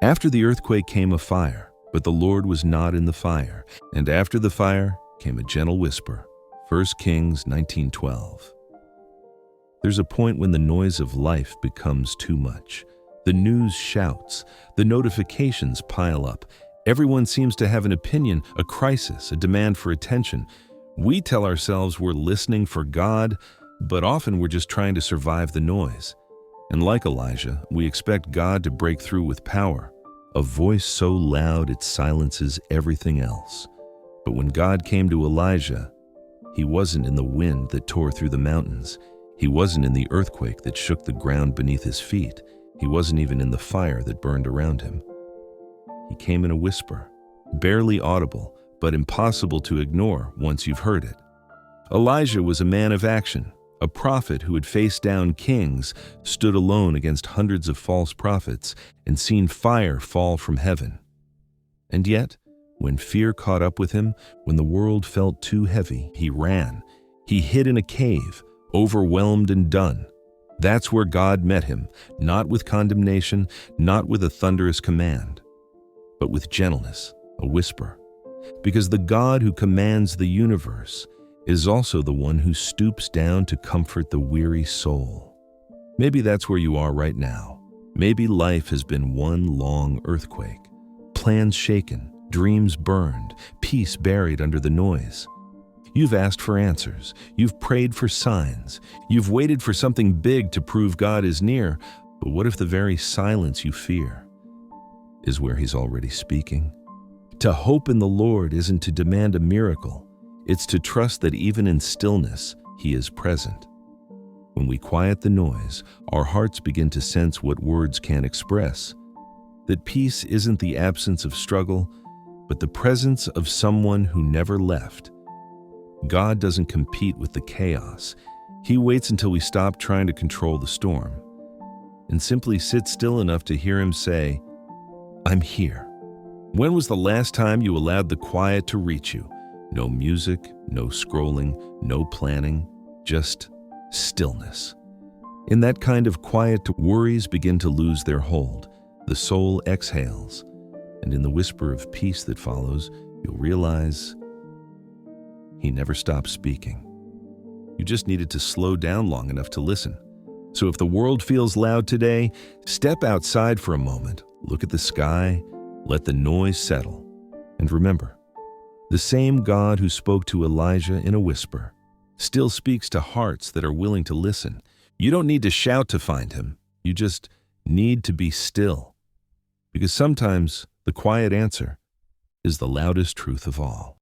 After the earthquake came a fire, but the Lord was not in the fire. And after the fire came a gentle whisper. 1 Kings 19:12. There's a point when the noise of life becomes too much. The news shouts, the notifications pile up. Everyone seems to have an opinion, a crisis, a demand for attention. We tell ourselves we're listening for God, but often we're just trying to survive the noise. And like Elijah, we expect God to break through with power, a voice so loud it silences everything else. But when God came to Elijah, he wasn't in the wind that tore through the mountains. He wasn't in the earthquake that shook the ground beneath his feet. He wasn't even in the fire that burned around him. He came in a whisper, barely audible, but impossible to ignore once you've heard it. Elijah was a man of action, a prophet who had faced down kings, stood alone against hundreds of false prophets, and seen fire fall from heaven. And yet, when fear caught up with him, when the world felt too heavy, he ran. He hid in a cave, overwhelmed and done. That's where God met him, not with condemnation, not with a thunderous command, but with gentleness, a whisper. Because the God who commands the universe is also the one who stoops down to comfort the weary soul. Maybe that's where you are right now. Maybe life has been one long earthquake. Plans shaken, dreams burned, peace buried under the noise. You've asked for answers. You've prayed for signs. You've waited for something big to prove God is near. But what if the very silence you fear is where He's already speaking? To hope in the Lord isn't to demand a miracle. It's to trust that even in stillness, He is present. When we quiet the noise, our hearts begin to sense what words can't express. That peace isn't the absence of struggle, but the presence of someone who never left. God doesn't compete with the chaos. He waits until we stop trying to control the storm and simply sit still enough to hear Him say, "I'm here." When was the last time you allowed the quiet to reach you? No music, no scrolling, no planning, just stillness. In that kind of quiet, worries begin to lose their hold. The soul exhales, and in the whisper of peace that follows, you'll realize He never stopped speaking. You just needed to slow down long enough to listen. So if the world feels loud today, step outside for a moment, look at the sky, let the noise settle, and remember, the same God who spoke to Elijah in a whisper still speaks to hearts that are willing to listen. You don't need to shout to find Him. You just need to be still. Because sometimes the quiet answer is the loudest truth of all.